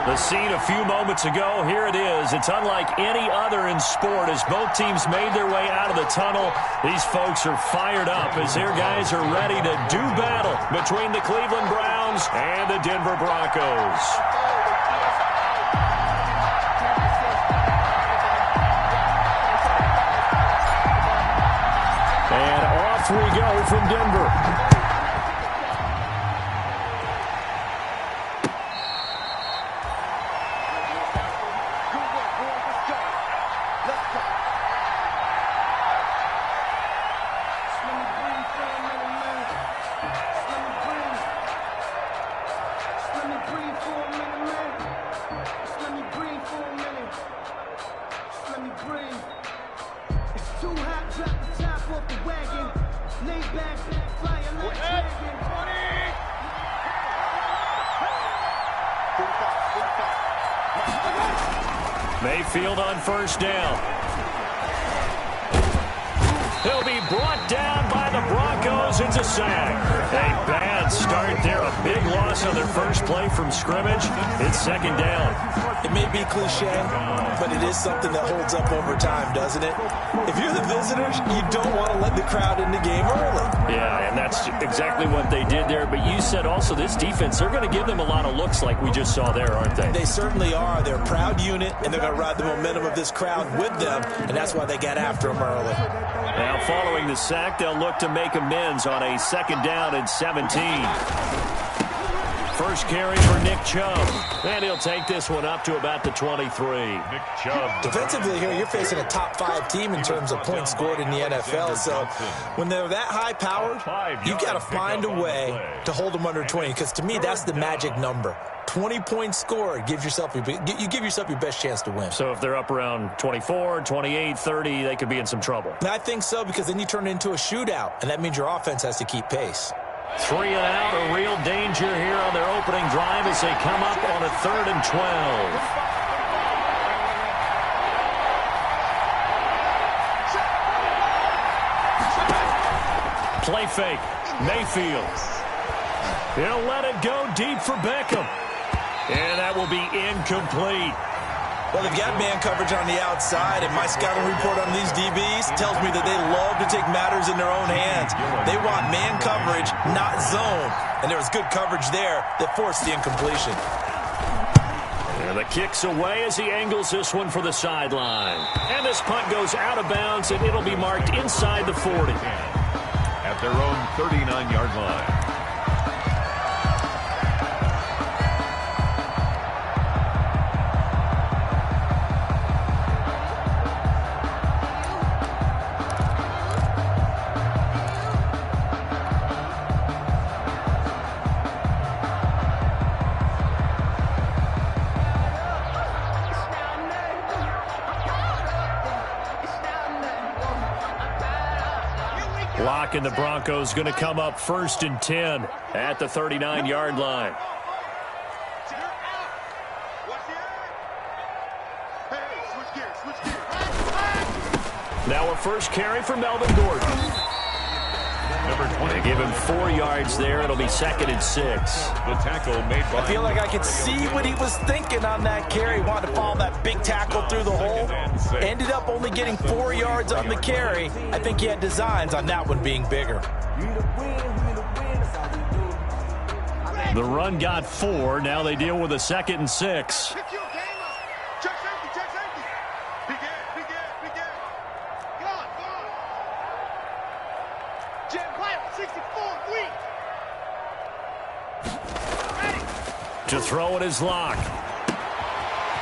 The scene a few moments ago, here it is. It's unlike any other in sport as both teams made their way out of the tunnel. These folks are fired up as their guys are ready to do battle between the Cleveland Browns and the Denver Broncos. And off we go from Denver. Mayfield on first down. He'll be brought down by the Broncos. It's a sack. A bad start there. A big loss on their first play from scrimmage. It's second down. It may be cliche, but it is something that holds up over time, doesn't it? If you're the visitors, you don't want to let the crowd in the game early. Yeah, and that's exactly what they did there. But you said also this defense, they're going to give them a lot of looks like we just saw there, aren't they? They certainly are. They're a proud unit, and they're going to ride the momentum of this crowd with them, and that's why they got after them early. Now, following the sack, they'll look to make amends on a second down and 17. First carry for Nick Chubb. And he'll take this one up to about the 23. Nick Chubb. Defensively here, you're facing a top-5 team in terms of points scored in the NFL. So when they're that high-powered, you got to find a way to hold them under 20. Because to me, that's the magic number. 20 points scored, you give yourself your best chance to win. So if they're up around 24, 28, 30, they could be in some trouble. And I think so, because then you turn it into a shootout, and that means your offense has to keep pace. 3 and out, a real danger here on their opening drive as they come up on a 3rd and 12. Play fake. Mayfield. He'll let it go deep for Beckham. And that will be incomplete. Well, they've got man coverage on the outside, and my scouting report on these DBs tells me that they love to take matters in their own hands. They want man coverage, not zone. And there was good coverage there that forced the incompletion. And the kick's away as he angles this one for the sideline. And this punt goes out of bounds, and it'll be marked inside the 40. At their own 39-yard line. And the Broncos going to come up 1st and 10 at the 39-yard line. Now a first carry for Melvin Gordon. Number 20. They give him 4 yards there. It'll be 2nd and 6. The tackle made by... I feel like I could see what he was thinking on that carry. Wanted to follow that big tackle through the hole. Ended up only getting 4 yards on the carry. I think he had designs on that one being bigger. The run got 4. Now they deal with a 2nd and 6. To throw it is Locke.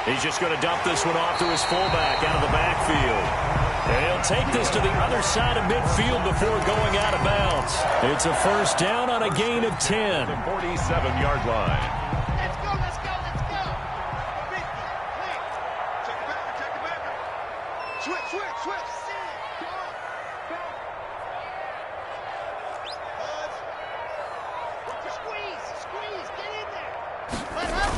He's just going to dump this one off to his fullback out of the backfield. And he'll take this to the other side of midfield before going out of bounds. It's a first down on a gain of 10. The 47-yard line. Let's go, let's go, let's go. 50, clear. Check the backer, check the backer. Switch, switch, switch. Come on. Squeeze, squeeze, get in there. Let up.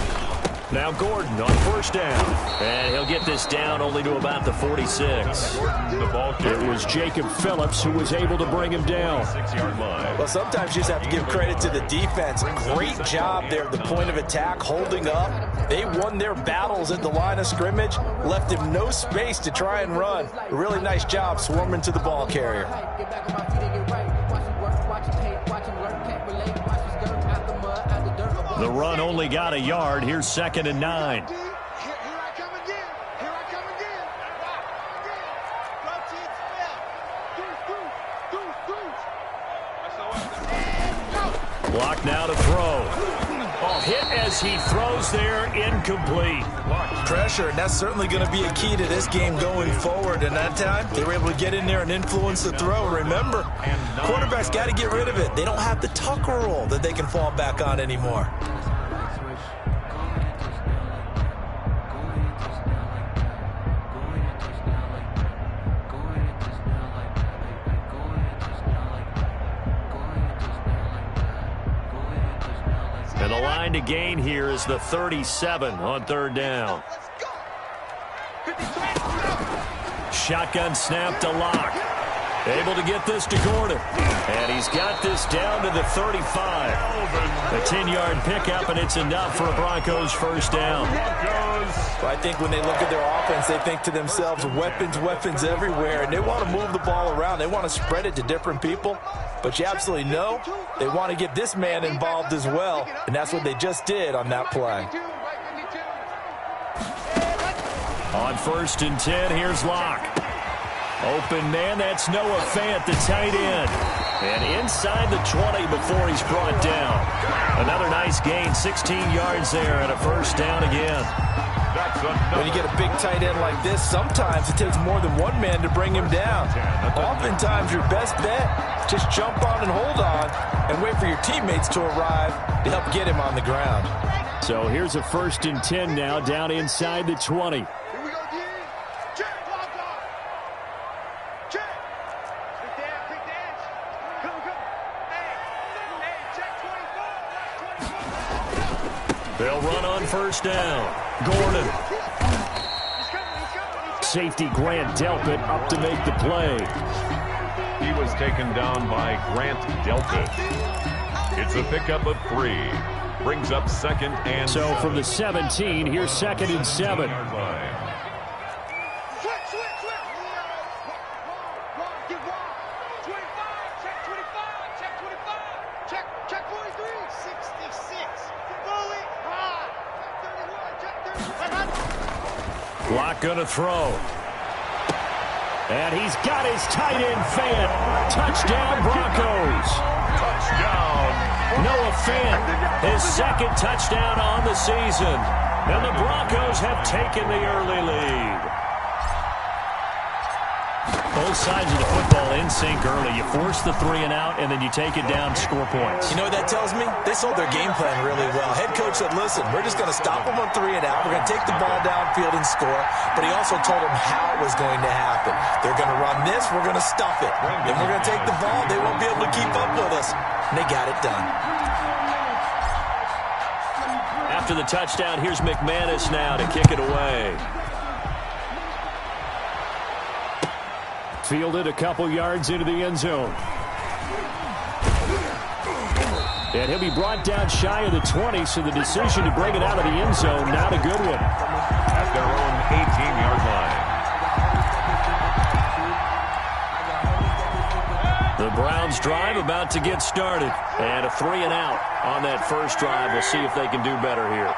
Now Gordon on first down. And he'll get this down only to about the 46. It was Jacob Phillips who was able to bring him down. 6-yard line. Well, sometimes you just have to give credit to the defense. Great job there at the point of attack, holding up. They won their battles at the line of scrimmage, left him no space to try and run. A really nice job swarming to the ball carrier. The run only got a yard. Here's 2nd and 9. Block now to throw. Oh, hit as he throws there, incomplete. Pressure, and that's certainly going to be a key to this game going forward. And that time, they were able to get in there and influence the throw. Remember, quarterbacks got to get rid of it. They don't have the tucker roll that they can fall back on anymore. And the line to gain here is the 37 on 3rd down. Shotgun snap to Locke. Able to get this to Gordon. And he's got this down to the 35. A 10-yard pickup, and it's enough for a Broncos first down. So I think when they look at their offense, they think to themselves, weapons, weapons everywhere. And they want to move the ball around. They want to spread it to different people. But you absolutely know they want to get this man involved as well. And that's what they just did on that play. On 1st and 10, here's Locke. Open man, that's Noah Fant, the tight end. And inside the 20 before he's brought down. Another nice gain, 16 yards there, and a first down again. When you get a big tight end like this, sometimes it takes more than one man to bring him down. Oftentimes, your best bet, just jump on and hold on and wait for your teammates to arrive to help get him on the ground. So here's a 1st and 10 now, down inside the 20. They'll run on 1st down. Gordon. Safety Grant Delpit up to make the play. He was taken down by Grant Delpit. It's a pickup of 3. Brings up 2nd and so 7. from the 17, here's 2nd and 7. Locke going to throw. And he's got his tight end Fant. Touchdown Broncos. Touchdown. Noah Fant, his 2nd touchdown on the season. And the Broncos have taken the early lead. Both sides of the football in sync early. You force the 3 and out, and then you take it down, score points. You know what that tells me? They sold their game plan really well. Head coach said, listen, we're just going to stop them on 3 and out. We're going to take the ball downfield and score. But he also told them how it was going to happen. They're going to run this. We're going to stuff it. Then we're going to take the ball. They won't be able to keep up with us. And they got it done. After the touchdown, here's McManus now to kick it away. Fielded a couple yards into the end zone. And he'll be brought down shy of the 20, so the decision to bring it out of the end zone, not a good one. At their own 18-yard line. The Browns drive about to get started. And a 3 and out on that first drive. We'll see if they can do better here.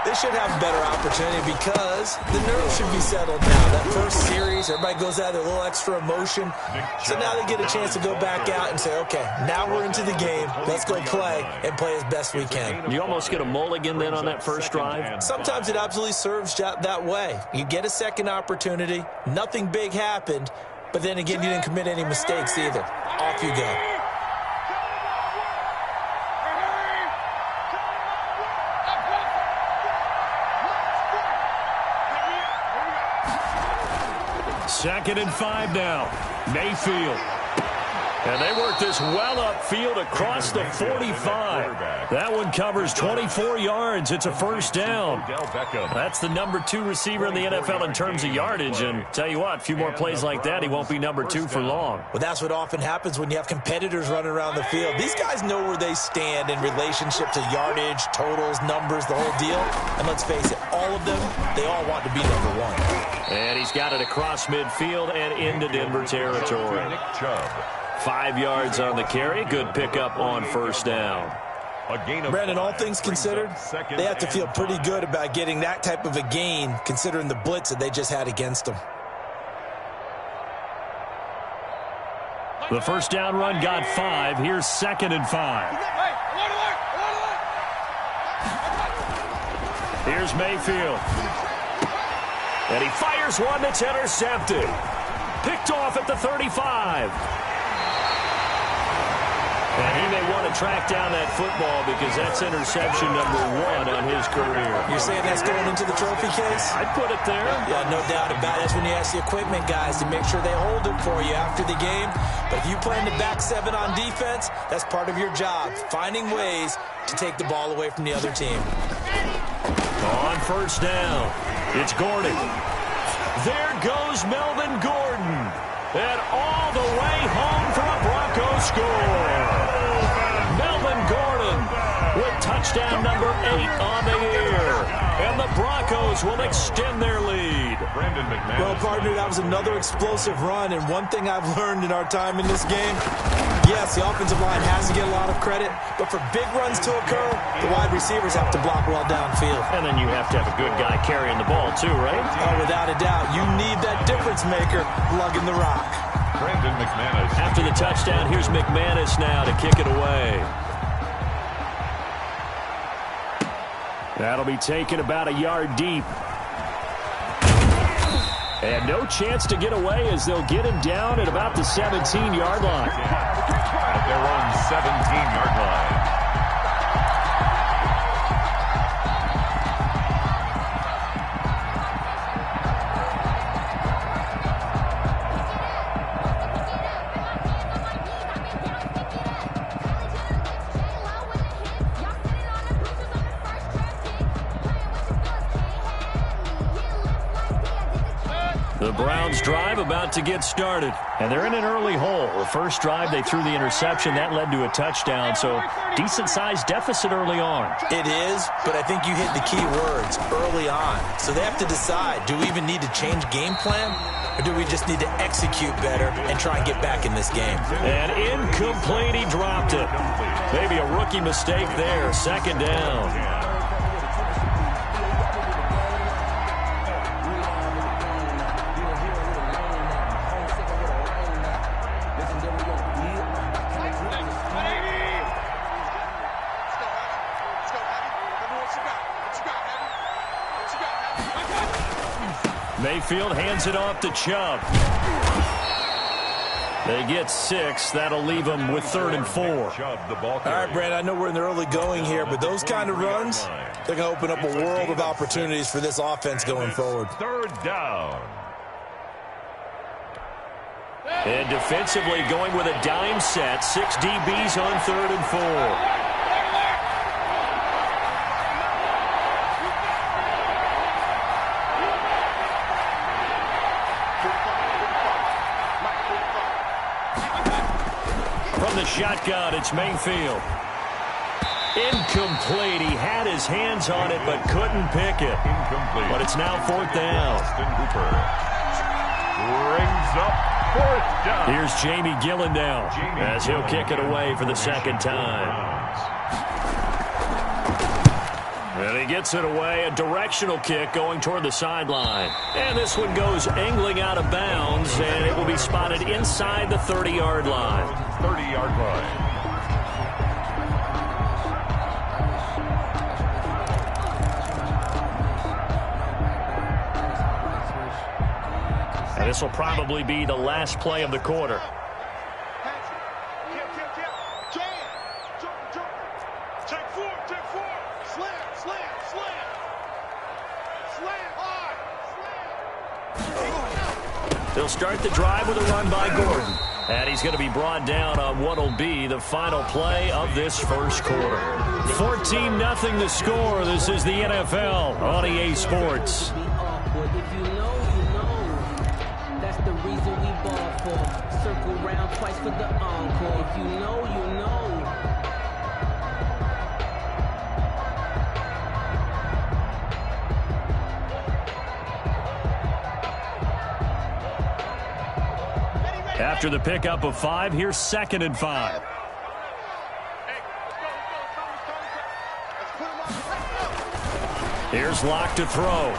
They should have a better opportunity because the nerves should be settled now. That first series, everybody goes out with a little extra emotion. So now they get a chance to go back out and say, okay, now we're into the game. Let's go play and play as best we can. You almost get a mulligan then on that first drive? Sometimes it absolutely serves that way. You get a second opportunity. Nothing big happened. But then again, you didn't commit any mistakes either. Off you go. Second and 5 now. Mayfield. And they work this well upfield across the 45. That one covers 24 yards. It's a first down. That's the number 2 receiver in the NFL in terms of yardage. And tell you what, a few more plays like that, he won't be number 2 for long. Well, that's what often happens when you have competitors running around the field. These guys know where they stand in relationship to yardage, totals, numbers, the whole deal. And let's face it, all of them, they all want to be number 1. And he's got it across midfield and into Denver territory. 5 yards on the carry. Good pickup on first down. Brandon, all things considered, they have to feel pretty good about getting that type of a gain considering the blitz that they just had against them. The first down run got 5. Here's 2nd and 5. Here's Mayfield. And he fires one that's intercepted. Picked off at the 35. And he may want to track down that football because that's interception number 1 on his career. You're saying that's going into the trophy case? I'd put it there. Yeah, no doubt about it. That's when you ask the equipment guys to make sure they hold it for you after the game. But if you plan to back 7 on defense, that's part of your job, finding ways to take the ball away from the other team. On first down, it's Gordon. There goes Melvin Gordon. And all the way home for a Broncos score. Melvin Gordon with touchdown number 8 on the year. And the Broncos will extend their lead. Well, partner, that was another explosive run. And one thing I've learned in our time in this game, yes, the offensive line has to get a lot of credit. But for big runs to occur, the wide receivers have to block well downfield. And then you have to have a good guy carrying the ball too, right? Oh, without a doubt. You need that difference maker lugging the rock. After the touchdown, here's McManus now to kick it away. That'll be taken about a yard deep. And no chance to get away as they'll get him down at about the 17-yard line. At their own 17-yard line. The Browns drive about to get started. And they're in an early hole. The first drive, they threw the interception. That led to a touchdown. So decent-sized deficit early on. It is, but I think you hit the key words, early on. So they have to decide, do we even need to change game plan? Or do we just need to execute better and try and get back in this game? And incomplete, he dropped it. Maybe a rookie mistake there. 2nd down. Mayfield hands it off to Chubb. They get 6. That'll leave them with 3rd and 4. All right, Brad, I know we're in the early going here, but those kind of runs, they're going to open up a world of opportunities for this offense going forward. 3rd down. And defensively going with a dime set. 6 DBs on 3rd and 4. The shotgun, it's Mayfield. Incomplete. He had his hands on it, but couldn't pick it. Incomplete. But it's now 4th down. Austin Hooper brings up 4th down. Here's Jamie Gillen now as he'll kick it away for the 2nd time. And he gets it away, a directional kick going toward the sideline. And this one goes angling out of bounds, and it will be spotted inside the 30-yard line. 30-yard line. And this will probably be the last play of the quarter. They'll start the drive with a run by Gordon. And he's going to be brought down on what will be the final play of this first quarter. 14-0 the score. This is the NFL on EA Sports. If you know, you know. That's the reason we ball for. Circle round twice for the encore. If you know, you know. After the pickup of 5, here's 2nd and 5. Here's Locke to throw.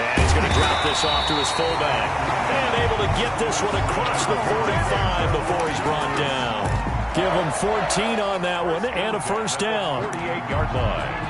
And he's going to drop this off to his fullback. And able to get this one across the 45 before he's brought down. Give him 14 on that one and a first down. 38-yard line.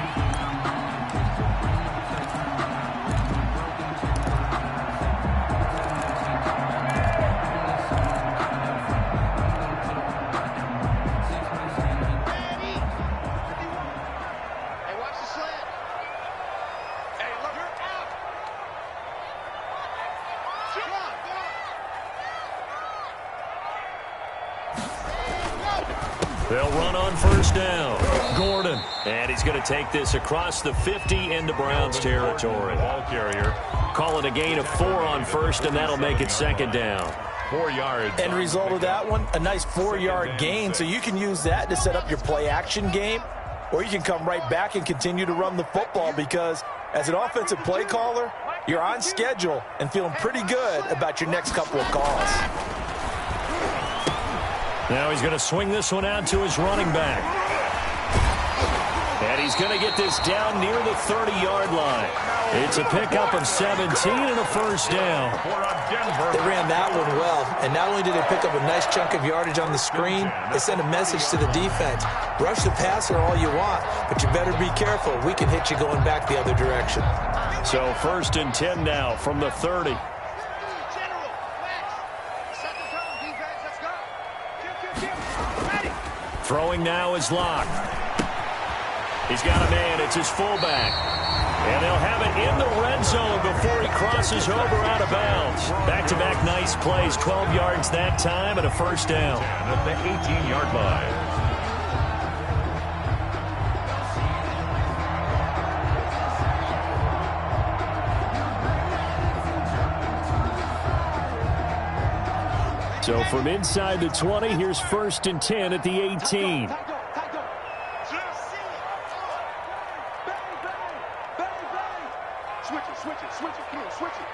They'll run on first down. Gordon. And he's going to take this across the 50 into Browns territory. Ball carrier. Call it a gain of 4 on first, and that'll make it 2nd down. 4 yards. End result of that one, a nice 4-yard gain. So you can use that to set up your play-action game, or you can come right back and continue to run the football because as an offensive play caller, you're on schedule and feeling pretty good about your next couple of calls. Now he's going to swing this one out to his running back. And he's going to get this down near the 30-yard line. It's a pickup of 17 and a first down. They ran that one well, and not only did they pick up a nice chunk of yardage on the screen, they sent a message to the defense. Rush the passer all you want, but you better be careful. We can hit you going back the other direction. So 1st and 10 now from the 30. Throwing now is Locke. He's got a man. It's his fullback. And they'll have it in the red zone before he crosses over out of bounds. Back-to-back nice plays. 12 yards that time and a first down. At the 18-yard line. So from inside the 20, here's 1st and 10 at the 18. Switch it, come on, switch it.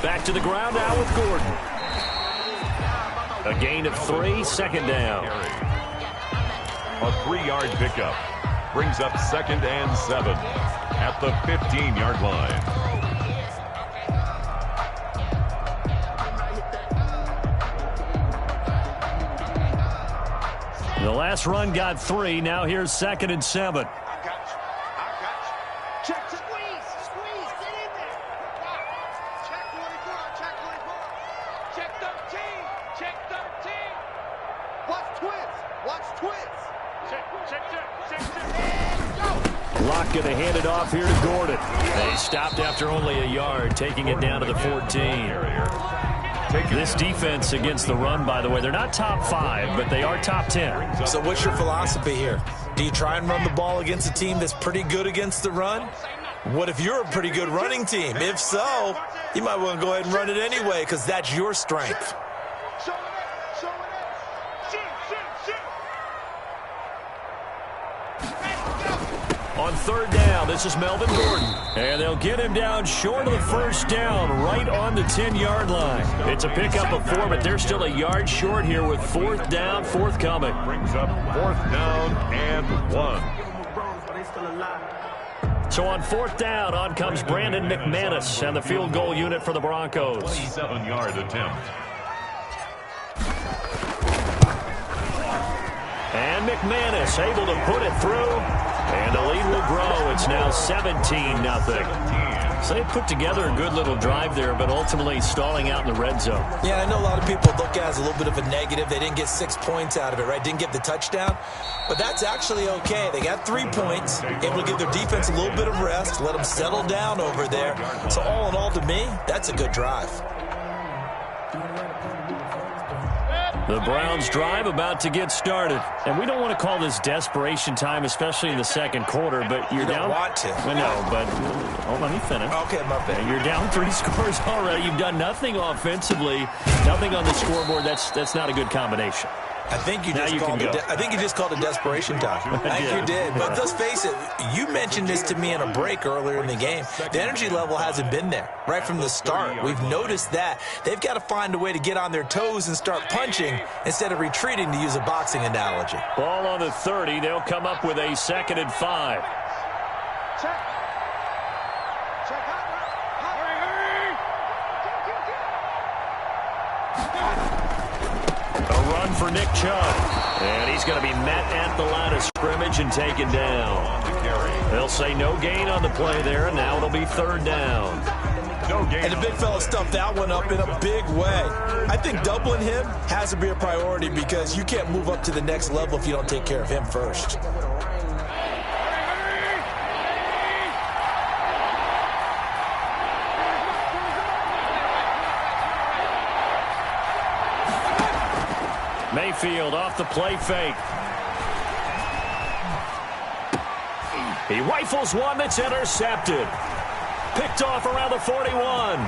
Back to the ground now with Gordon. A gain of 3, 2nd down. A 3-yard pickup. Brings up 2nd and 7 at the 15-yard line. The last run got 3. Now here's 2nd and 7. I got you. Check, squeeze, get in there. Check 24, check 24. Check 13, check 13. Watch twins. Check. Go. Locke going to hand it off here to Gordon. They stopped after only a yard, taking it down to the 14. This defense against the run, by the way, they're not top 5, but they are top 10. So what's your philosophy here? Do you try and run the ball against a team that's pretty good against the run? What if you're a pretty good running team? If so, you might want to go ahead and run it anyway because that's your strength. On 3rd down, this is Melvin Gordon. And they'll get him down short of the first down, right on the 10-yard line. It's a pickup of 4, but they're still a yard short here with 4th down, forthcoming. Brings up 4th down and 1. So on 4th down, on comes Brandon McManus and the field goal unit for the Broncos. 27-yard attempt. And McManus able to put it through. And the lead will grow. It's now 17-0. So they put together a good little drive there, but ultimately stalling out in the red zone. Yeah, I know a lot of people look at it as a little bit of a negative. They didn't get 6 points out of it, right? Didn't get the touchdown. But that's actually okay. They got 3 points, able to give their defense a little bit of rest, let them settle down over there. So all in all, to me, that's a good drive. The Browns drive about to get started. And we don't want to call this desperation time, especially in the second quarter, but you're down. You don't want to. I know, but let me finish. Okay, my bad. You're down 3 scores already. You've done nothing offensively, nothing on the scoreboard. That's not a good combination. I think you just called it desperation time. I think you did. But let's face it, you mentioned this to me in a break earlier in the game. The energy level hasn't been there right from the start. We've noticed that. They've got to find a way to get on their toes and start punching instead of retreating, to use a boxing analogy. Ball on the 30. They'll come up with a 2nd and 5. For Nick Chubb, and he's going to be met at the line of scrimmage and taken down. They'll say no gain on the play there, and now it'll be 3rd down. No gain. And the big fella stuffed that one up in a big way. I think doubling him has to be a priority because you can't move up to the next level if you don't take care of him first. Mayfield off the play fake. He rifles one that's intercepted. Picked off around the 41.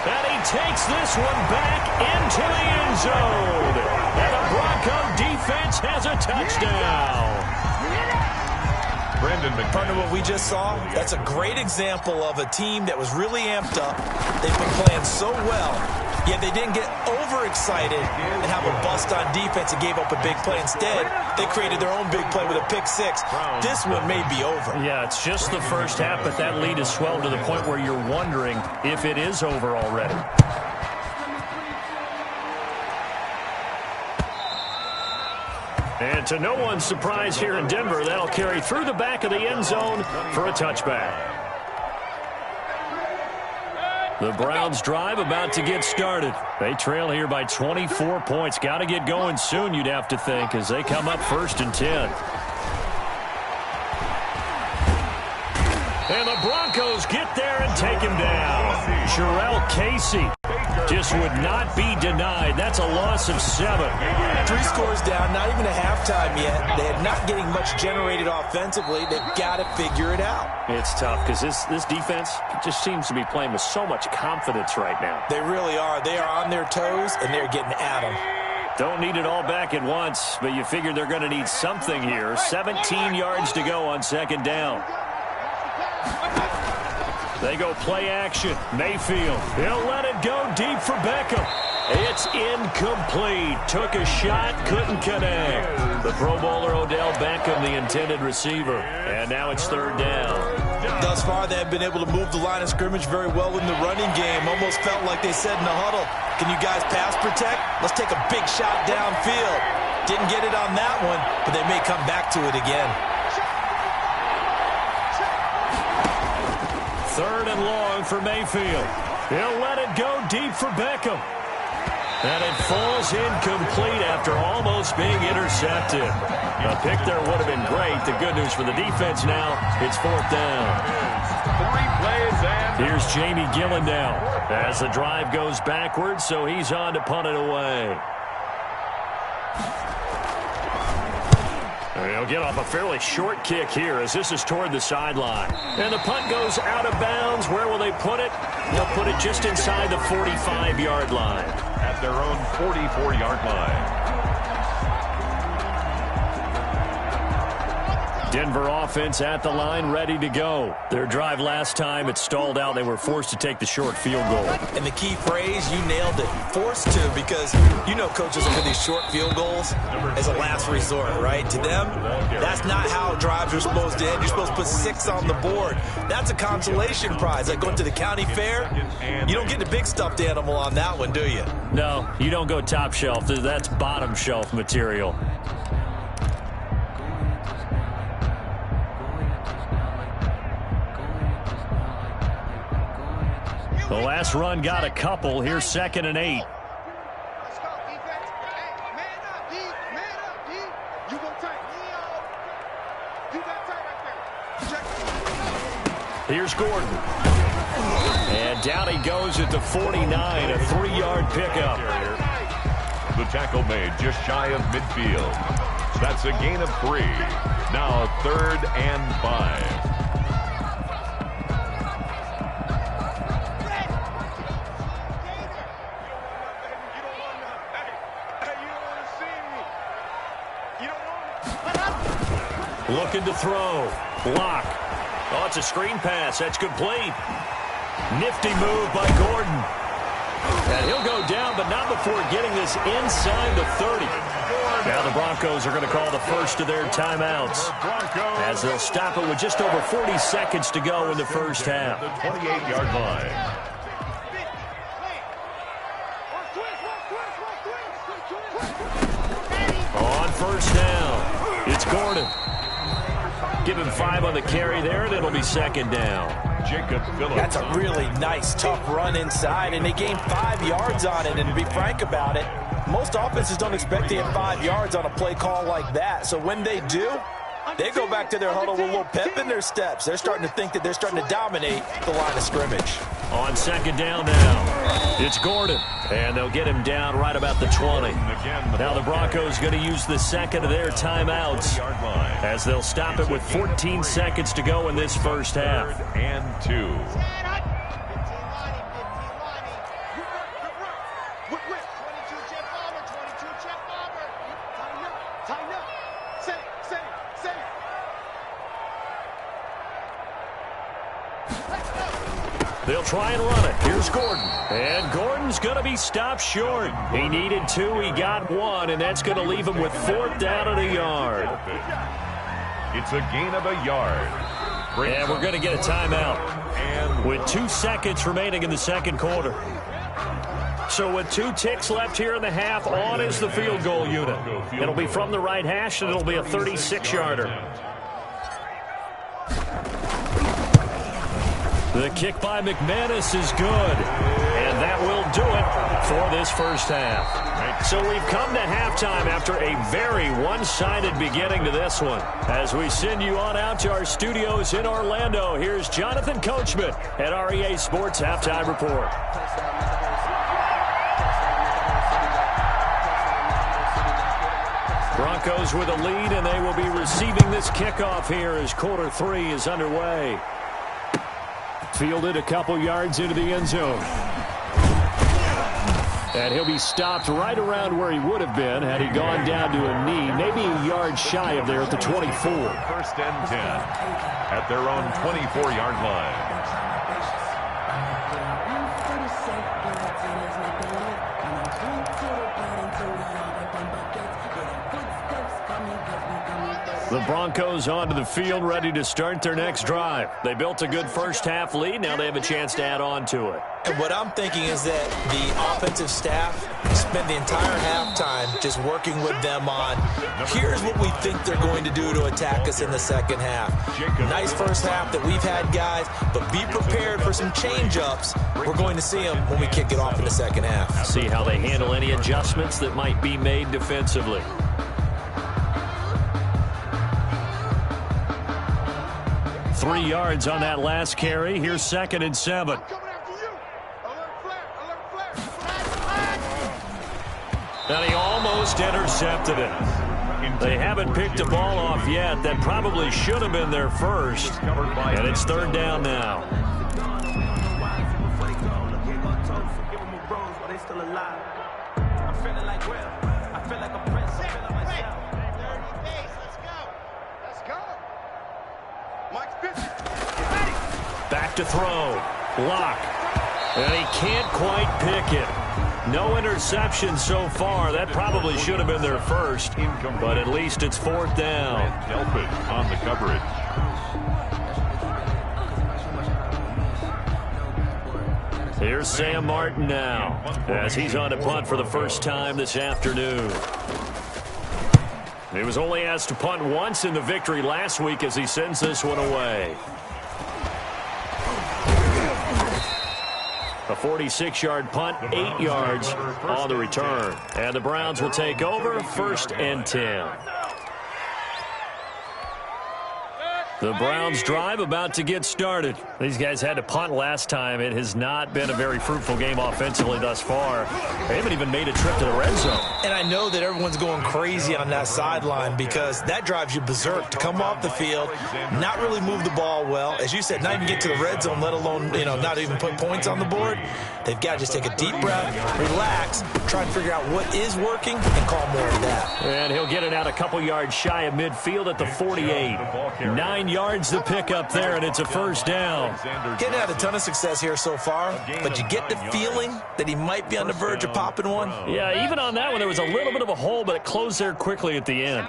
And he takes this one back into the end zone. And the Bronco defense has a touchdown. Brandon McMahon. Partner, what we just saw, that's a great example of a team that was really amped up. They've been playing so well, yet they didn't get overexcited and have a bust on defense and gave up a big play. Instead, they created their own big play with a pick 6. This one may be over. Yeah, it's just the first half, but that lead has swelled to the point where you're wondering if it is over already. And to no one's surprise here in Denver, that'll carry through the back of the end zone for a touchback. The Browns drive about to get started. They trail here by 24 points. Got to get going soon, you'd have to think, as they come up 1st and 10. And the Broncos get there and take him down. Jarrell Casey just would not be denied. That's a loss of 7. 3 scores down, not even a halftime yet. They're not getting much generated offensively. They've got to figure it out. It's tough because this defense just seems to be playing with so much confidence right now. They really are. They are on their toes, and they're getting at them. Don't need it all back at once, but you figure they're going to need something here. 17 yards to go on 2nd down. They go play action. Mayfield. He'll let it go deep for Beckham. It's incomplete. Took a shot, couldn't connect. The Pro Bowler Odell Beckham, the intended receiver. And now it's 3rd down. Thus far, they have been able to move the line of scrimmage very well in the running game. Almost felt like they said in the huddle, can you guys pass protect? Let's take a big shot downfield. Didn't get it on that one, but they may come back to it again. 3rd and long for Mayfield. He'll let it go deep for Beckham. And it falls incomplete after almost being intercepted. A pick there would have been great. The good news for the defense now, it's 4th down. 3 plays and here's Jamie Gillen now as the drive goes backwards, so he's on to punt it away. He'll get off a fairly short kick here as this is toward the sideline. And the punt goes out of bounds. Where will they put it? They'll put it just inside the 45-yard line. At their own 44-yard line. Denver offense at the line, ready to go. Their drive last time, it stalled out. They were forced to take the short field goal. And the key phrase, you nailed it. Forced to, because you know coaches look at these short field goals as a last resort, right? To them, that's not how drives are supposed to end. You're supposed to put 6 on the board. That's a consolation prize. Like going to the county fair, you don't get the big stuffed animal on that one, do you? No, you don't go top shelf. That's bottom shelf material. last run got a couple. Here's 2nd and 8. Let's go, defense. Hey, man up, D. Man up, D. You go tight. You got tight right there. Check. Here's Gordon. And down he goes at the 49, a 3-yard pickup. The tackle made just shy of midfield. That's a gain of 3. Now 3rd and 5. Looking to throw. Block. Oh, it's a screen pass. That's complete. Nifty move by Gordon. And he'll go down, but not before getting this inside the 30. Now the Broncos are going to call the first of their timeouts, as they'll stop it with just over 40 seconds to go in the first half. The 28-yard line. On first down, it's Gordon. Give him 5 on the carry there, and it'll be 2nd down. Jacob Phillips. That's a really nice, tough run inside, and they gained 5 yards on it. And to be frank about it, most offenses don't expect to get 5 yards on a play call like that. So when they do, they go back to their huddle with a little pep in their steps. They're starting to think that they're starting to dominate the line of scrimmage. On 2nd down now, it's Gordon, and they'll get him down right about the 20. Now the Broncos going to use the 2nd of their timeouts, as they'll stop it with 14 seconds to go in this first half. 3rd and 2. They'll try and run it. Here's Gordon. And Gordon's going to be stopped short. He needed 2. He got 1, and that's going to leave him with 4th down and a yard. It's a gain of a yard. And we're going to get a timeout with 2 seconds remaining in the second quarter. So with 2 ticks left here in the half, on is the field goal unit. It'll be from the right hash, and it'll be a 36-yarder. The kick by McManus is good, and that will do it for this first half. So we've come to halftime after a very one-sided beginning to this one. As we send you on out to our studios in Orlando, here's Jonathan Coachman at REA Sports Halftime Report. Broncos with a lead, and they will be receiving this kickoff here as quarter 3 is underway. Fielded a couple yards into the end zone. And he'll be stopped right around where he would have been had he gone down to a knee, maybe a yard shy of there at the 24. 1st and 10 at their own 24-yard line. The Broncos onto the field, ready to start their next drive. They built a good first-half lead. Now they have a chance to add on to it. And what I'm thinking is that the offensive staff spend the entire halftime just working with them on, here's what we think they're going to do to attack us in the second half. Nice first half that we've had, guys, but be prepared for some change-ups. We're going to see them when we kick it off in the second half. See how they handle any adjustments that might be made defensively. Three yards on that last carry. Here's 2nd and 7. And he almost intercepted it. They haven't picked a ball off yet. That probably should have been their first. And it's 3rd down now. Back to throw. Lock. And he can't quite pick it. No interception so far. That probably should have been their first. But at least it's 4th down. Delpit on the coverage. Here's Sam Martin now, as he's on to punt for the first time this afternoon. He was only asked to punt once in the victory last week as he sends this one away. A 46-yard punt, 8 yards on the return. And the Browns will take over, 1st and 10. The Browns drive about to get started. These guys had to punt last time. It has not been a very fruitful game offensively thus far. They haven't even made a trip to the red zone. And I know that everyone's going crazy on that sideline because that drives you berserk to come off the field, not really move the ball well. As you said, not even get to the red zone, let alone, not even put points on the board. They've got to just take a deep breath, relax, try and figure out what is working, and call more of that. And he'll get it out a couple yards shy of midfield at the 48. 9 yards to pick up there, and it's a 1st down. Getting had a ton of success here so far, but you get the feeling that he might be on the verge of popping one. Yeah, even on that one, there was a little bit of a hole, but it closed there quickly at the end.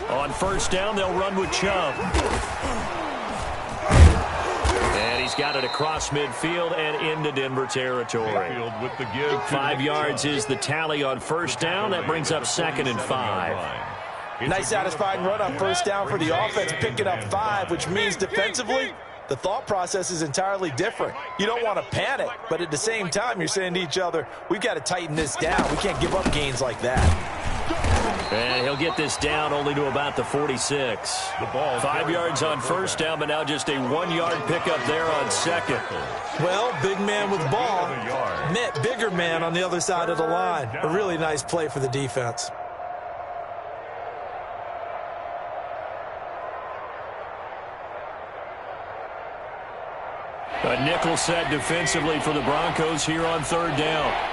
On 1st down, they'll run with Chubb. And he's got it across midfield and into Denver territory. 5 yards is the tally on 1st down. That brings up 2nd and 5. Nice satisfying run on 1st down for the offense, picking up 5, which means defensively, the thought process is entirely different. You don't want to panic, but at the same time, you're saying to each other, we've got to tighten this down. We can't give up gains like that. And he'll get this down only to about the 46. 5 yards on 1st down, but now just a 1-yard pickup there on 2nd. Well, big man with ball met bigger man on the other side of the line. A really nice play for the defense. A nickel set defensively for the Broncos here on 3rd down.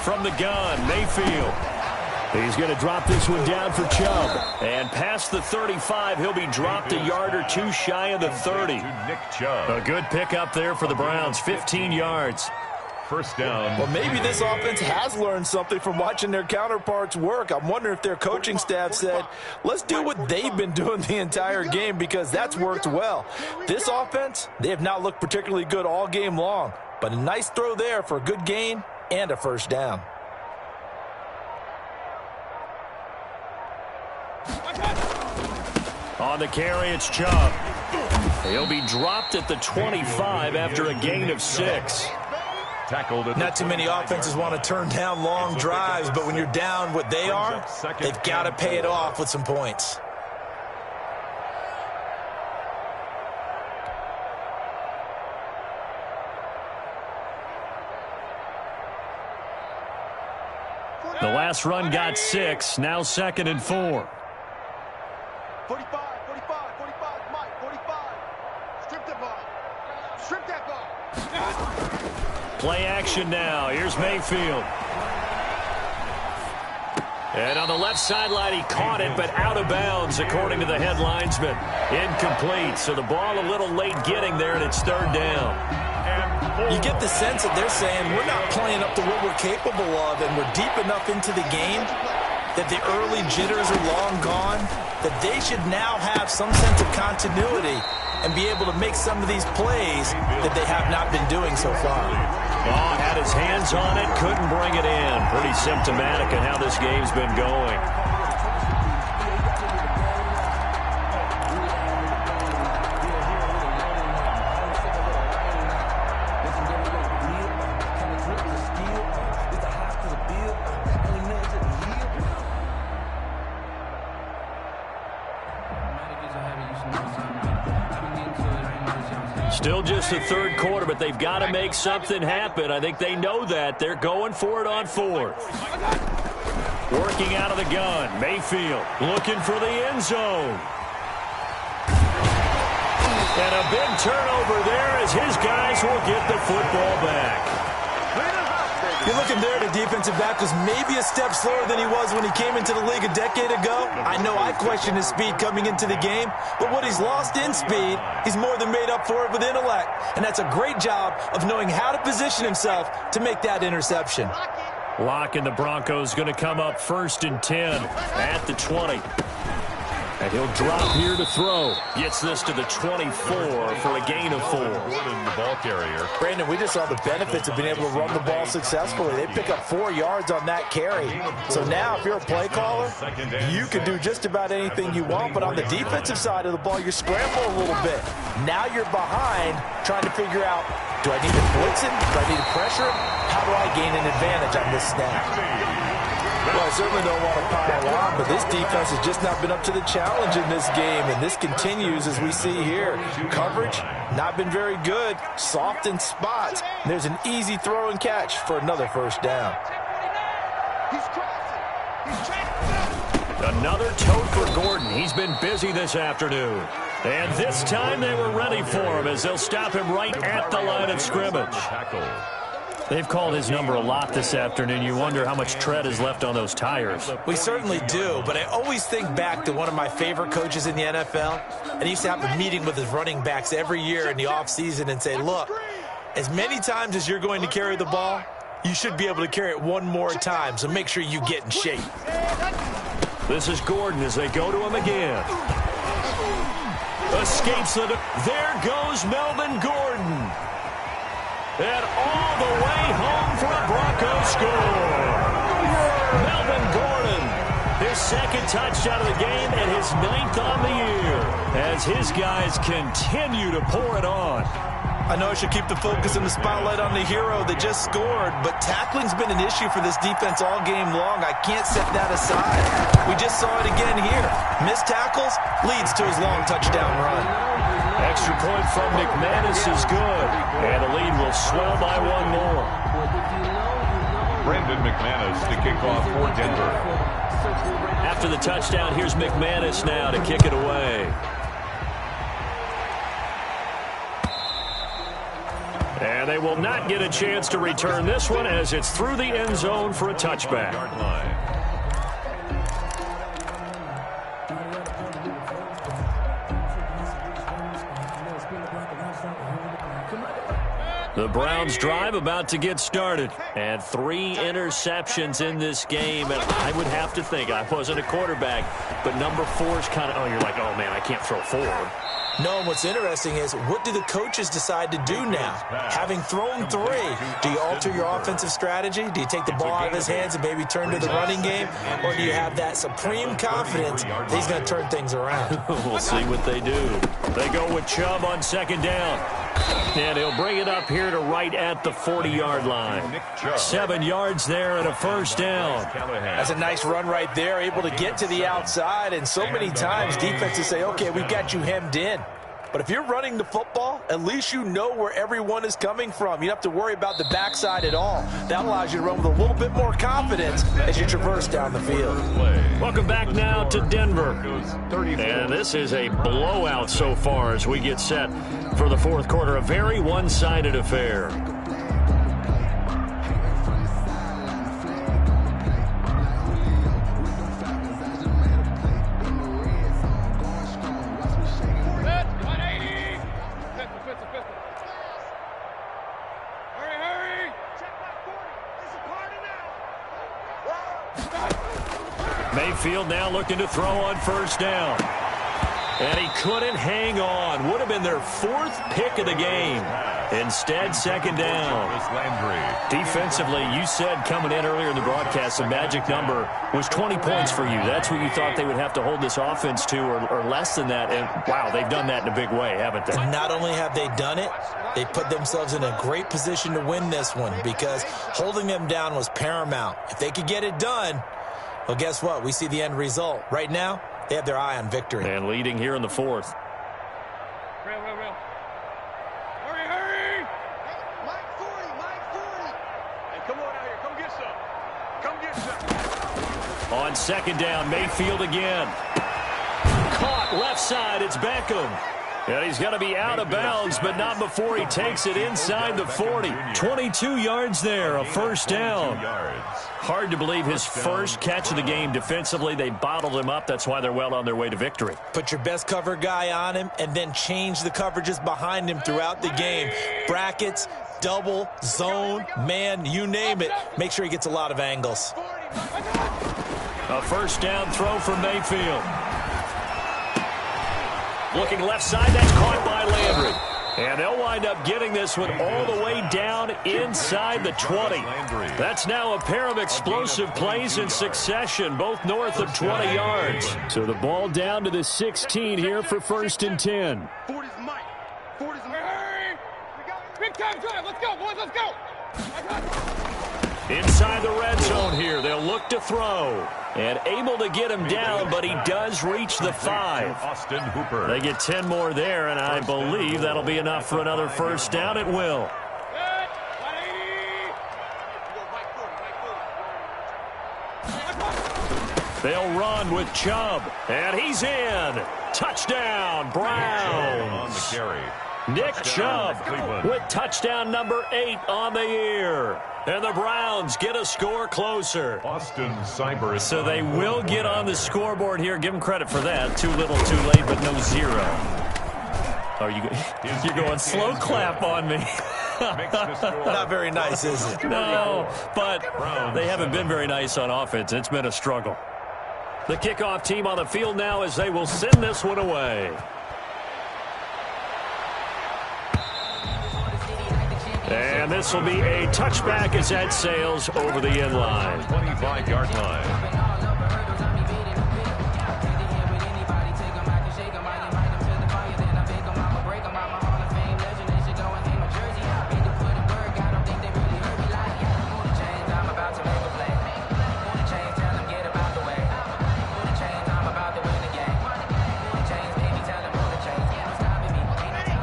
From the gun, Mayfield. He's going to drop this one down for Chubb. And past the 35, he'll be dropped a yard or 2 shy of the 30. A good pickup there for the Browns, 15 yards. 1st down. Well, maybe this offense has learned something from watching their counterparts work. I'm wondering if their coaching staff said, let's do what they've been doing the entire game because that's worked well. This offense, they have not looked particularly good all game long, but a nice throw there for a good gain and a 1st down. On the carry, it's Chubb. He'll be dropped at the 25 after a gain of 6. Not too many offenses want to turn down long drives, but when you're down what they are, they've got to pay it off with some points. The last run got 6, now 2nd and 4. 45, Mike, 45. Strip the ball. Strip that ball. Play action now. Here's Mayfield. And on the left sideline, he caught it, but out of bounds, according to the head linesman. Incomplete, so the ball a little late getting there, and it's 3rd down. You get the sense that they're saying we're not playing up to what we're capable of, and we're deep enough into the game that the early jitters are long gone, that they should now have some sense of continuity and be able to make some of these plays that they have not been doing so far. Oh, had his hands on it, couldn't bring it in. Pretty symptomatic of how this game's been going. Still just the 3rd quarter, but they've got to make something happen. I think they know that. They're going for it on 4th. Working out of the gun. Mayfield looking for the end zone. And a big turnover there as his guys will get the football back. You're looking there, the defensive back was maybe a step slower than he was when he came into the league a decade ago. I know I questioned his speed coming into the game, but what he's lost in speed, he's more than made up for it with intellect. And that's a great job of knowing how to position himself to make that interception. Lock and the Broncos going to come up 1st and 10 at the 20. And he'll drop here to throw. Gets this to the 24 for a gain of 4. Gordon, the ball carrier. Brandon, we just saw the benefits of being able to run the ball successfully. They pick up 4 yards on that carry. So now if you're a play caller, you can do just about anything you want. But on the defensive side of the ball, you scramble a little bit. Now you're behind trying to figure out, do I need to blitz him? Do I need to pressure him? How do I gain an advantage on this snap? Well, I certainly don't want to pile on, but this defense has just not been up to the challenge in this game, and this continues as we see here. Coverage, not been very good, soft in spots. There's an easy throw and catch for another first down. Another tote for Gordon. He's been busy this afternoon. And this time they were ready for him as they'll stop him right at the line of scrimmage. They've called his number a lot this afternoon. You wonder how much tread is left on those tires. We certainly do, but I always think back to one of my favorite coaches in the NFL, and he used to have a meeting with his running backs every year in the offseason and say, look, as many times as you're going to carry the ball, you should be able to carry it one more time, so make sure you get in shape. This is Gordon as they go to him again. Escapes the... There goes Melvin Gordon. And all the way home for a Broncos score. Melvin Gordon, his second touchdown of the game and his 9th on the year as his guys continue to pour it on. I know I should keep the focus and the spotlight on the hero that just scored, but tackling's been an issue for this defense all game long. I can't set that aside. We just saw it again here. Missed tackles leads to his long touchdown run. Extra point from McManus is good, and the lead will swell by 1 more. Brandon McManus to kick off for Denver. After the touchdown, here's McManus now to kick it away. And they will not get a chance to return this one as it's through the end zone for a touchback. The Browns drive about to get started. And 3 interceptions in this game. And I would have to think, I wasn't a quarterback, but number 4 is kind of, oh, you're like, oh, man, I can't throw 4. No, and what's interesting is, what do the coaches decide to do now? Having thrown 3, do you alter your offensive strategy? Do you take the ball out of his hands and maybe turn to the running game? Or do you have that supreme confidence that he's going to turn things around? We'll see what they do. They go with Chubb on 2nd down. And he'll bring it up here to right at the 40-yard line. 7 yards there and a first down. That's a nice run right there, able to get to the outside. And so many times defenses say, okay, we've got you hemmed in. But if you're running the football, at least you know where everyone is coming from. You don't have to worry about the backside at all. That allows you to run with a little bit more confidence as you traverse down the field. Welcome back now to Denver. And this is a blowout so far as we get set for the 4th quarter. A very one-sided affair. Mayfield now looking to throw on 1st down. And he couldn't hang on. Would have been their 4th pick of the game. Instead, 2nd down. Defensively, you said coming in earlier in the broadcast, the magic number was 20 points for you. That's what you thought they would have to hold this offense to, or less than that. And, wow, they've done that in a big way, haven't they? Not only have they done it, they put themselves in a great position to win this one because holding them down was paramount. If they could get it done, well, guess what? We see the end result. Right now, they have their eye on victory. And leading here in the 4th. Real. Hurry! Mike 40! Hey, come on out here. Come get some. On 2nd down, Mayfield again. Caught left side. It's Beckham. And he's going to be out of bounds, but not before he takes it inside the 40. 22 yards there, a first down. Hard to believe his first catch of the game defensively. They bottled him up. That's why they're well on their way to victory. Put your best cover guy on him and then change the coverages behind him throughout the game. Brackets, double, zone, man, you name it. Make sure he gets a lot of angles. A first down throw from Mayfield. Looking left side, that's caught by Landry. And they'll wind up getting this one all the way down inside the 20. That's now a pair of explosive plays in succession, both north of 20 yards. So the ball down to the 16 here for 1st and 10. 40's Mike. 40's Mike. Big time drive. Let's go, boys. Let's go. Inside the red zone here, they'll look to throw. And able to get him down, but he does reach the 5. Austin Hooper. They get 10 more there, and I believe that'll be enough for another first down. It will. They'll run with Chubb, and he's in. Touchdown, Browns. On the carry. Nick Chubb with touchdown number 8 on the year. And the Browns get a score closer. Austin Cyber. So they will get on the scoreboard here. Give them credit for that. Too little, too late, but no 0. Are you're going slow clap on me. Not very nice, is it? No, but they haven't been very nice on offense. It's been a struggle. The kickoff team on the field now as they will send this one away. And this will be a touchback as that sails over the end line. 25-yard line.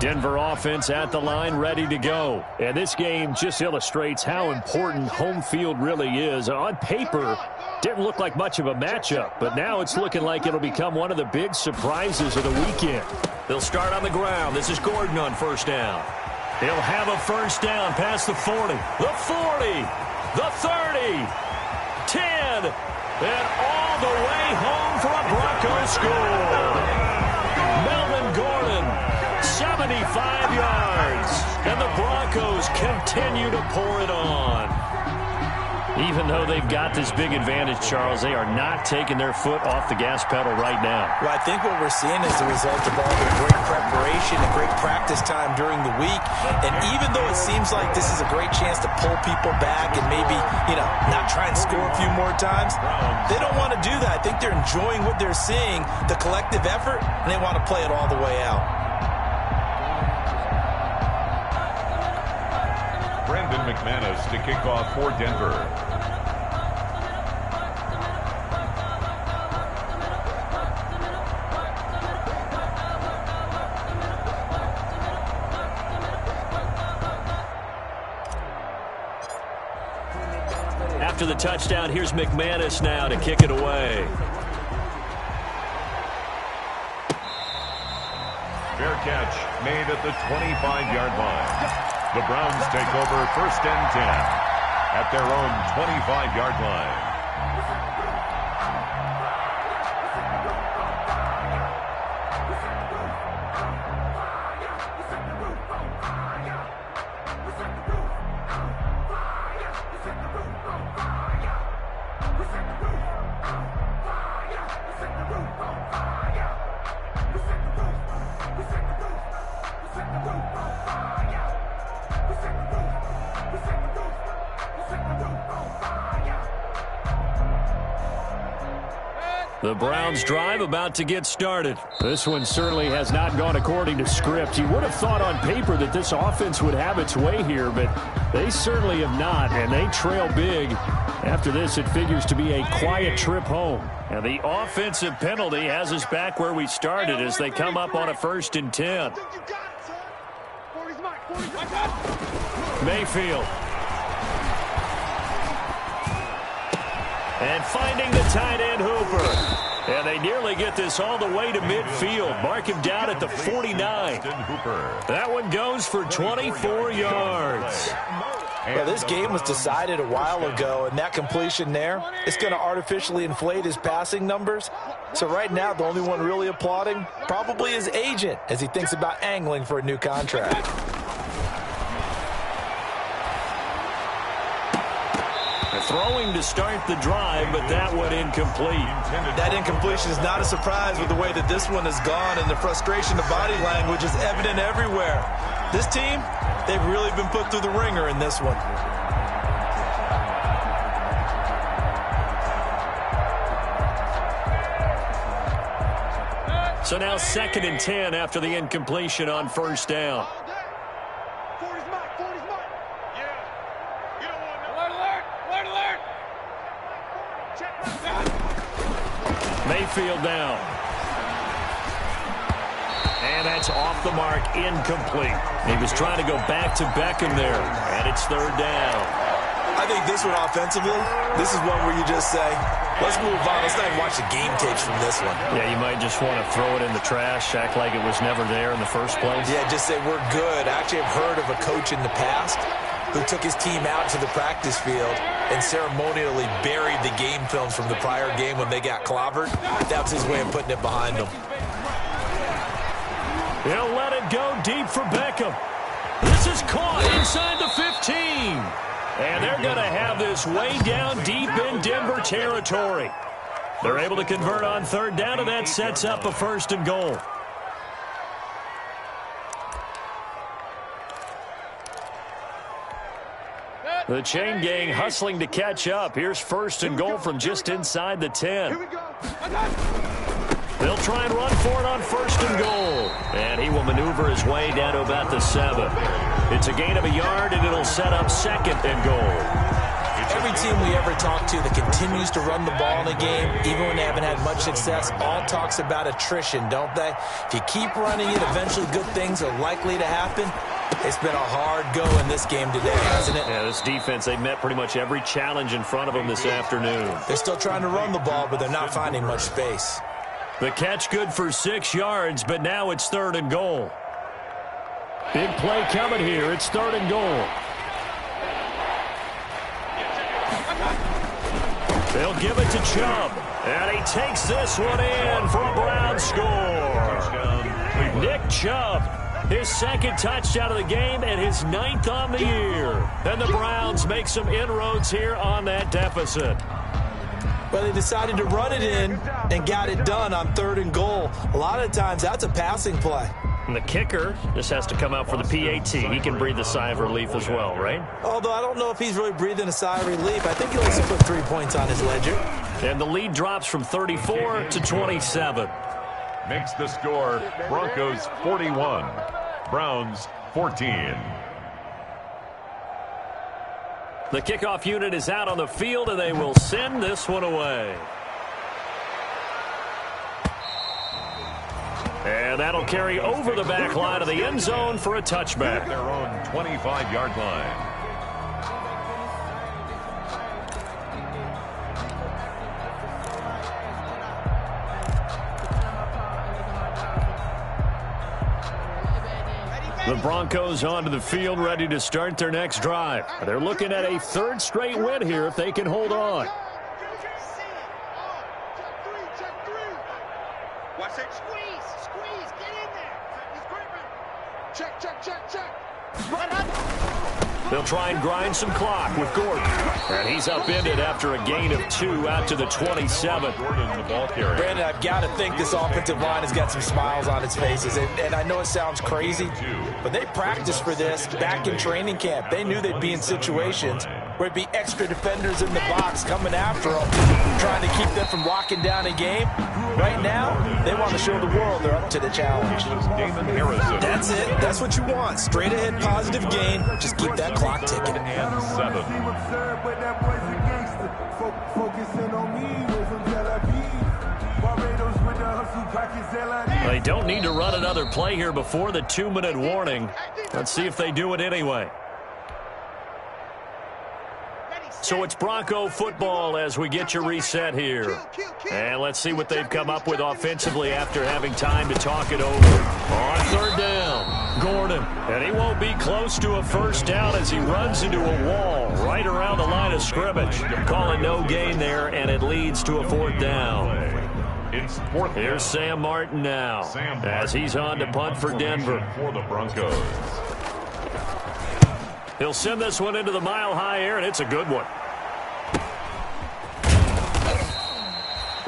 Denver offense at the line, ready to go. And this game just illustrates how important home field really is. On paper, didn't look like much of a matchup, but now it's looking like it'll become one of the big surprises of the weekend. They'll start on the ground. This is Gordon on first down. He'll have a first down past the 40, the 40, the 30, 10, and all the way home for a Broncos score. Melvin Gordon. 75 yards, and the Broncos continue to pour it on. Even though they've got this big advantage, Charles, they are not taking their foot off the gas pedal right now. Well, I think what we're seeing is the result of all the great preparation and great practice time during the week. And even though it seems like this is a great chance to pull people back and maybe, not try and score a few more times, they don't want to do that. I think they're enjoying what they're seeing, the collective effort, and they want to play it all the way out. Brandon McManus to kick off for Denver. After the touchdown, here's McManus now to kick it away. Fair catch made at the 25-yard line. The Browns take over 1st and 10 at their own 25-yard line. The Browns drive about to get started. This one certainly has not gone according to script. You would have thought on paper that this offense would have its way here, but they certainly have not, and they trail big. After this, it figures to be a quiet trip home. And the offensive penalty has us back where we started as they come up on a 1st and 10. Mayfield. And finding the tight end Hooper. And they nearly get this all the way to midfield. Mark him down at the 49. That one goes for 24 yards. Well, this game was decided a while ago, and that completion there, it's going to artificially inflate his passing numbers. So right now, the only one really applauding probably his agent as he thinks about angling for a new contract. Throwing to start the drive, but that one incomplete. That incompletion is not a surprise with the way that this one has gone, and the frustration, the body language is evident everywhere. This team, they've really been put through the ringer in this one. So now 2nd and 10 after the incompletion on first down. Mayfield down. And that's off the mark, incomplete. He was trying to go back to Beckham there, and it's 3rd down. I think this one offensively, this is one where you just say, let's move on. Let's not even watch the game tapes from this one. Yeah, you might just want to throw it in the trash, act like it was never there in the first place. Yeah, just say we're good. I actually have heard of a coach in the past who took his team out to the practice field and ceremonially buried the game films from the prior game when they got clobbered. That was his way of putting it behind them. He'll let it go deep for Beckham. This is caught inside the 15. And they're going to have this way down deep in Denver territory. They're able to convert on 3rd down, and that sets up a 1st and goal. The chain gang hustling to catch up. Here's 1st and goal from just inside the 10. They'll try and run for it on 1st and goal. And he will maneuver his way down to about the 7. It's a gain of a yard, and it'll set up 2nd and goal. Every team we ever talk to that continues to run the ball in a game, even when they haven't had much success, all talks about attrition, don't they? If you keep running it, eventually good things are likely to happen. It's been a hard go in this game today, hasn't it? Yeah, this defense, they met pretty much every challenge in front of them this afternoon. They're still trying to run the ball, but they're not finding much space. The catch good for 6 yards, but now it's 3rd and goal. Big play coming here. It's 3rd and goal. They'll give it to Chubb. And he takes this one in for a Brown score. Nick Chubb, his 2nd touchdown of the game and his 9th on the year. And the Browns make some inroads here on that deficit. But they decided to run it in and got it done on 3rd and goal. A lot of times that's a passing play. And the kicker just has to come out for the PAT. He can breathe a sigh of relief as well, right? Although I don't know if he's really breathing a sigh of relief. I think he likes to put 3 points on his ledger. And the lead drops from 34 to 27. Makes the score Broncos 41, Browns 14. The kickoff unit is out on the field, and they will send this one away. And that'll carry over the back line of the end zone for a touchback. Their own 25-yard line. The Broncos onto the field, ready to start their next drive. They're looking at a 3rd straight win here if they can hold on. Watch it. Squeeze, get in there. Check. They'll try and grind some clock with Gordon. And he's upended after a gain of 2 out to the 27. Brandon, I've got to think this offensive line has got some smiles on its faces. And I know it sounds crazy, but they practiced for this back in training camp. They knew they'd be in situations where it'd be extra defenders in the box coming after them, trying to keep them from locking down a game. Right now, they want to show the world they're up to the challenge. That's it. That's what you want. Straight ahead, positive gain. Just keep that clock ticking. And 7. They don't need to run another play here before the 2-minute warning. Let's see if they do it anyway. So it's Bronco football as we get you reset here. And let's see what they've come up with offensively after having time to talk it over. On 3rd down, Gordon. And he won't be close to a 1st down as he runs into a wall right around the line of scrimmage. Calling no gain there, and it leads to a 4th down. It's 4th. Here's Sam Martin now as he's on to punt for Denver. For the Broncos. He'll send this one into the mile-high air, and it's a good one.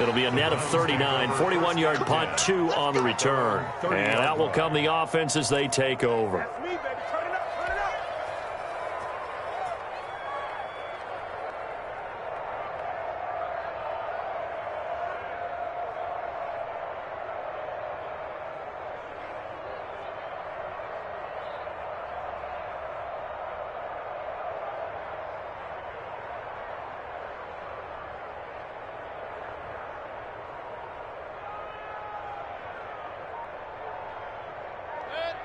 It'll be a net of 39, 41-yard punt, 2 on the return. And out will come the offense as they take over.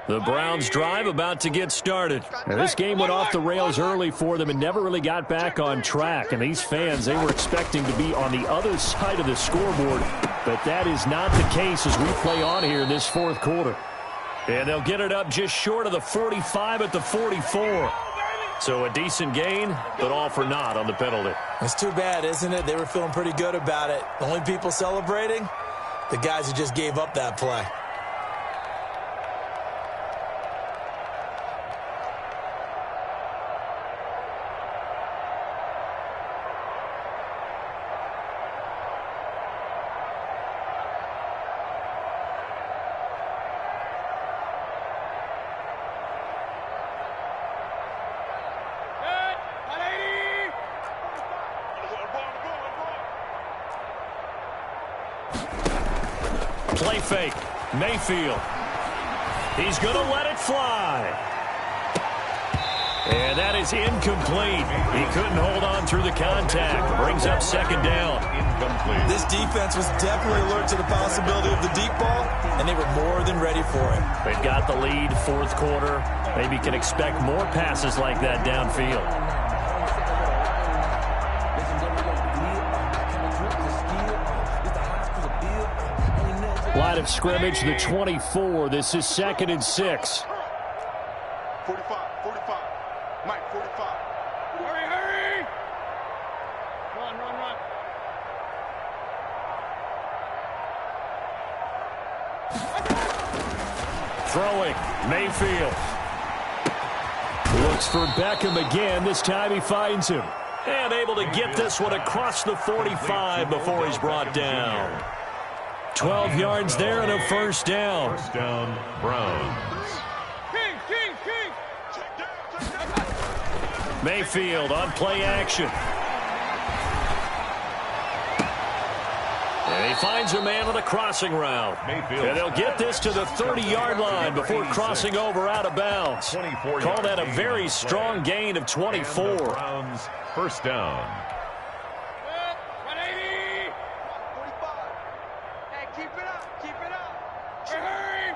The Browns drive about to get started. Now, this game went off the rails early for them and never really got back on track. And these fans, they were expecting to be on the other side of the scoreboard. But that is not the case as we play on here in this fourth quarter. And they'll get it up just short of the 45 at the 44. So a decent gain, but all for naught on the penalty. It's too bad, isn't it? They were feeling pretty good about it. The only people celebrating, the guys who just gave up that play. Play fake. Mayfield. He's going to let it fly. And that is incomplete. He couldn't hold on through the contact. Brings up second down. Incomplete. This defense was definitely alert to the possibility of the deep ball, and they were more than ready for it. They've got the lead, fourth quarter. Maybe can expect more passes like that downfield. Line of scrimmage, the 24. This is 2nd and 6. 45. Mike, 45. Hurry! Run. Throwing, Mayfield. Looks for Beckham again. This time he finds him. And able to get this one across the 45 before he's brought down. 12 yards there and a first down. First down, Browns. King. Mayfield on play action. And he finds a man on a crossing route. Mayfield. And they'll get this to the 30-yard line before crossing over out of bounds. Call that a very strong gain of 24. Browns, first down. 180. 45. Hey, keep it up. Hurry!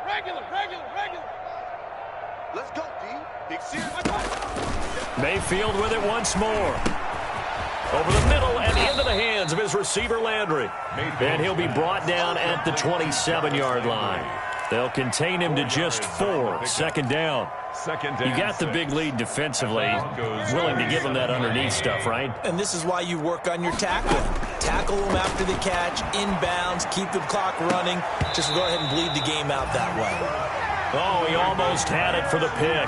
Regular. Let's go, D. Mayfield with it once more. Over the middle and into the hands of his receiver, Landry. And he'll be brought down at the 27-yard line. They'll contain him to just 4. Second down. You got the big lead defensively. Willing to give him that underneath stuff, right? And this is why you work on your tackling. Tackle them after the catch, inbounds, keep the clock running. Just go ahead and bleed the game out that way. Oh, he almost had it for the pick.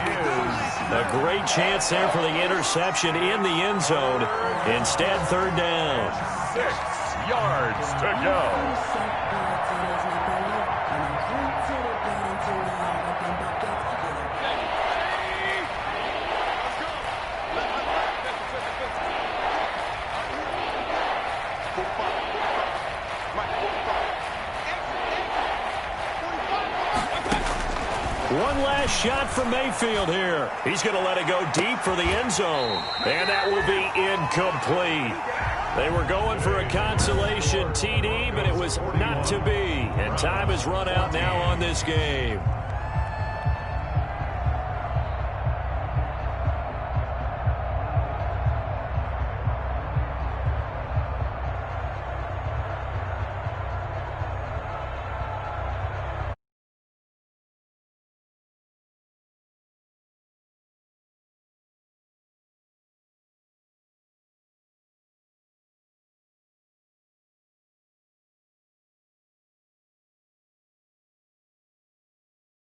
A great chance there for the interception in the end zone. Instead, third down. 6 yards to go. One last shot from Mayfield here. He's going to let it go deep for the end zone. And that will be incomplete. They were going for a consolation TD, but it was not to be. And time has run out now on this game.